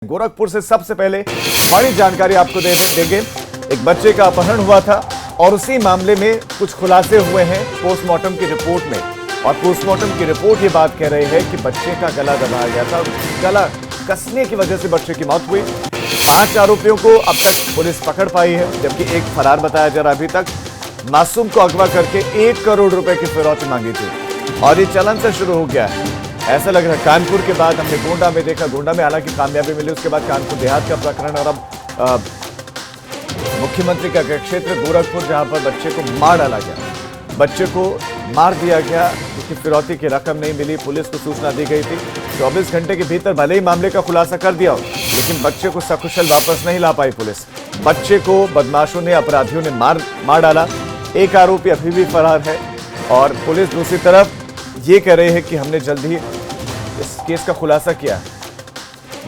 गोरखपुर से सबसे पहले बड़ी जानकारी आपको देंगे। एक बच्चे का अपहरण हुआ था और उसी मामले में कुछ खुलासे हुए हैं पोस्टमार्टम की रिपोर्ट में। और पोस्टमार्टम की रिपोर्ट ये बात कह रही है कि बच्चे का गला दबाया गया था, गला कसने की वजह से बच्चे की मौत हुई। 5 आरोपियों को अब तक पुलिस पकड़ पाई है, जबकि एक फरार बताया जा रहा। अभी तक मासूम को अगवा करके 1 करोड़ रुपए की फिरौती मांगी थी और ये चलन से शुरू हो गया है। ऐसा लग रहा है कानपुर के बाद हमने गोंडा में देखा, गोंडा में हालांकि कामयाबी मिली, उसके बाद कानपुर देहात का प्रकरण और अब मुख्यमंत्री का क्षेत्र गोरखपुर, जहां पर बच्चे को मार डाला गया, बच्चे को मार दिया गया क्योंकि फिरौती की रकम नहीं मिली। पुलिस को सूचना दी गई थी, 24 घंटे के भीतर भले ही मामले का खुलासा कर दिया हो, लेकिन बच्चे को सकुशल वापस नहीं ला पाई पुलिस। बच्चे को बदमाशों ने, अपराधियों ने मार डाला। एक आरोपी अभी भी फरार है और पुलिस दूसरी तरफ ये कह रही है कि हमने जल्द ही इस केस का खुलासा किया,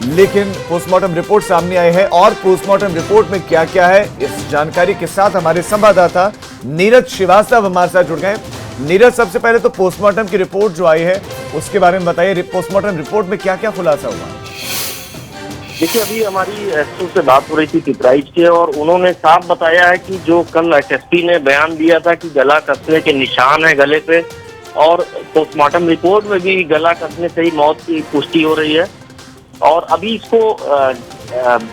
लेकिन पोस्टमार्टम रिपोर्ट सामने आई है। और पोस्टमार्टम रिपोर्ट में क्या क्या है, इस जानकारी के साथ हमारे संवाददाता नीरज श्रीवास्तव हमारे साथ जुड़ गए। नीरज, सबसे पहले तो पोस्टमार्टम की रिपोर्ट जो आई है उसके बारे में बताइए। पोस्टमार्टम रिपोर्ट में क्या क्या खुलासा हुआ? देखिए, अभी हमारी एसओ से बात हो रही थी पिपराइच के, और उन्होंने साफ बताया है कि जो कल एसएसपी ने बयान दिया था कि गला कसने के निशान है गले पे, और पोस्टमार्टम रिपोर्ट में भी गला कसने से ही मौत की पुष्टि हो रही है। और अभी इसको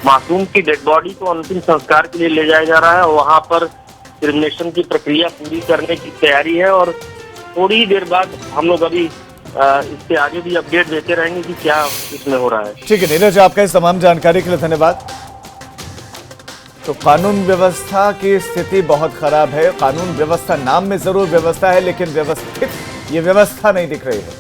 मासूम की डेड बॉडी को अंतिम संस्कार के लिए ले जाया जा रहा है। वहां पर क्रिमिनेशन की प्रक्रिया पूरी करने की तैयारी है और थोड़ी ही देर बाद हम लोग अभी इससे आगे भी अपडेट देते रहेंगे कि क्या इसमें हो रहा है। ठीक है नीरज, आपका इस तमाम जानकारी के लिए धन्यवाद। तो कानून व्यवस्था की स्थिति बहुत खराब है। कानून व्यवस्था नाम में जरूर व्यवस्था है, लेकिन व्यवस्थित ये व्यवस्था नहीं दिख रही है।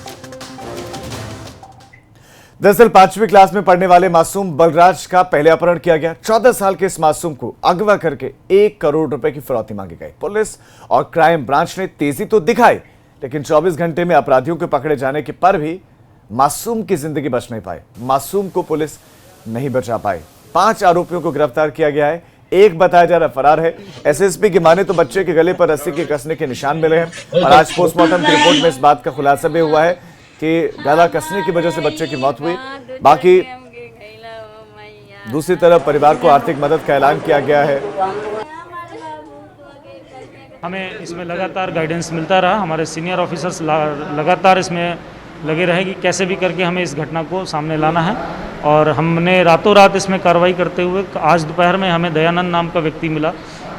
दरअसल 5वीं क्लास में पढ़ने वाले मासूम बलराज का पहले अपहरण किया गया। 14 साल के इस मासूम को अगवा करके 1 करोड़ रुपए की फिरौती मांगी गई। पुलिस और क्राइम ब्रांच ने तेजी तो दिखाई, लेकिन 24 घंटे में अपराधियों के पकड़े जाने के पर भी मासूम की जिंदगी बच नहीं पाई। मासूम को पुलिस नहीं बचा पाई। 5 आरोपियों को गिरफ्तार किया गया है, एक बताया जा रहा फरार है। एसएसपी की माने तो बच्चे के गले पर रस्सी के कसने के निशान मिले हैं और आज पोस्टमार्टम की रिपोर्ट में इस बात का खुलासा भी हुआ है कि गला कसने की वजह से बच्चे की मौत हुई। बाकी दूसरी तरफ परिवार को आर्थिक मदद का ऐलान किया गया है। हमें इसमें लगातार गाइडेंस मिलता रहा, हमारे सीनियर ऑफिसर्स लगातार इसमें लगे रहे कि कैसे भी करके हमें इस घटना को सामने लाना है। और हमने रातों रात इसमें कार्रवाई करते हुए आज दोपहर में हमें दयानंद नाम का व्यक्ति मिला,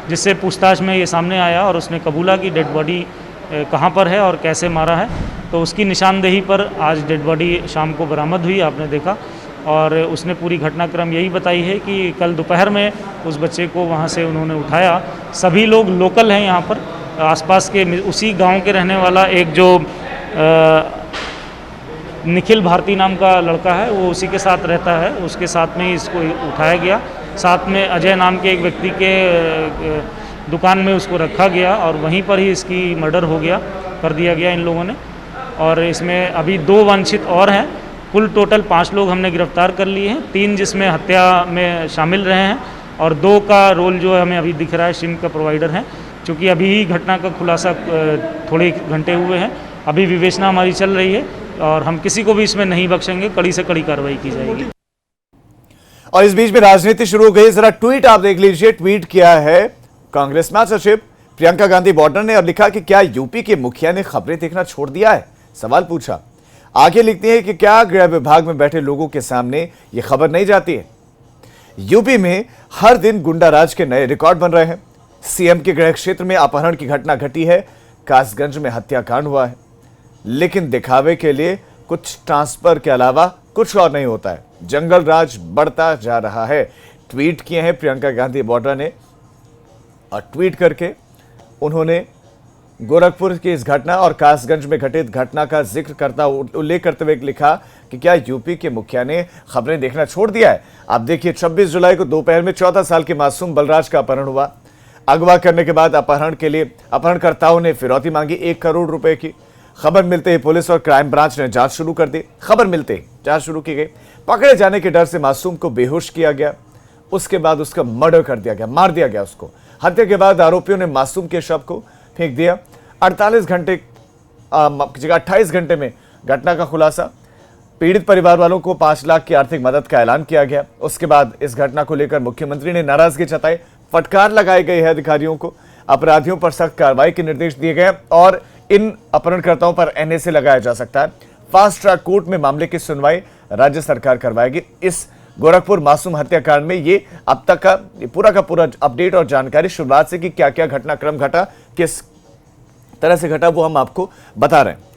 जिससे पूछताछ में ये सामने आया और उसने कबूला कि डेड बॉडी कहाँ पर है और कैसे मारा है। तो उसकी निशानदेही पर आज डेड बॉडी शाम को बरामद हुई, आपने देखा। और उसने पूरी घटनाक्रम यही बताई है कि कल दोपहर में उस बच्चे को वहाँ से उन्होंने उठाया। सभी लोग लोकल हैं यहाँ पर, आसपास के उसी गांव के रहने वाला एक जो निखिल भारती नाम का लड़का है, वो उसी के साथ रहता है, उसके साथ में ही इसको उठाया गया। साथ में अजय नाम के एक व्यक्ति के दुकान में उसको रखा गया और वहीं पर ही इसकी मर्डर कर दिया गया इन लोगों ने। और इसमें अभी 2 वांछित और हैं। कुल टोटल 5 लोग हमने गिरफ्तार कर लिए हैं, 3 जिसमें हत्या में शामिल रहे हैं और 2 का रोल जो है हमें अभी दिख रहा है सिम का प्रोवाइडर है। चूँकि अभी ही घटना का खुलासा थोड़े घंटे हुए हैं, अभी विवेचना हमारी चल रही है और हम किसी को भी इसमें नहीं बख्शेंगे, कड़ी से कड़ी कार्रवाई की जाएगी। और इस बीच में राजनीति शुरू हो गई। जरा ट्वीट आप देख लीजिए। ट्वीट किया है कांग्रेस महासचिव प्रियंका गांधी बॉर्डर ने और लिखा कि क्या यूपी के मुखिया ने खबरें देखना छोड़ दिया है, सवाल पूछा। आगे लिखती है कि क्या गृह विभाग में बैठे लोगों के सामने यह खबर नहीं जाती है। यूपी में हर दिन गुंडाराज के नए रिकॉर्ड बन रहे हैं। सीएम के गृह क्षेत्र में अपहरण की घटना घटी है, कासगंज में हत्याकांड हुआ है, लेकिन दिखावे के लिए कुछ ट्रांसफर के अलावा कुछ और नहीं होता है। जंगल राज बढ़ता जा रहा है। ट्वीट किए हैं प्रियंका गांधी बॉर्डर ने और ट्वीट करके उन्होंने गोरखपुर की इस घटना और कासगंज में घटित घटना का जिक्र करता उल्लेख करते हुए लिखा कि क्या यूपी के मुखिया ने खबरें देखना छोड़ दिया है। आप देखिए, 26 जुलाई को दोपहर में 14 साल के मासूम बलराज का अपहरण हुआ। अगवा करने के बाद अपहरण के लिए अपहरणकर्ताओं ने फिरौती मांगी 1 करोड़ रुपए की। खबर मिलते ही पुलिस और क्राइम ब्रांच ने जांच शुरू कर दी। खबर मिलते ही जांच शुरू की गई। पकड़े जाने के डर से मासूम को बेहोश किया गया, उसके बाद उसका मर्डर कर दिया गया, मार दिया गया उसको। हत्या के बाद आरोपियों ने मासूम के शव को फेंक दिया। 48 घंटे जगह 28 घंटे में घटना का खुलासा। पीड़ित परिवार वालों को 5 लाख की आर्थिक मदद का ऐलान किया गया। उसके बाद इस घटना को लेकर मुख्यमंत्री ने नाराजगी जताई, फटकार लगाई गई है अधिकारियों को, अपराधियों पर सख्त कार्रवाई के निर्देश दिए गए और इन अपहरणकर्ताओं पर एनएसए लगाया जा सकता है। फास्ट ट्रैक कोर्ट में मामले की सुनवाई राज्य सरकार करवाएगी। इस गोरखपुर मासूम हत्याकांड में ये अब तक का पूरा अपडेट और जानकारी शुरुआत से कि क्या क्या घटनाक्रम घटा, किस तरह से घटा, वो हम आपको बता रहे हैं।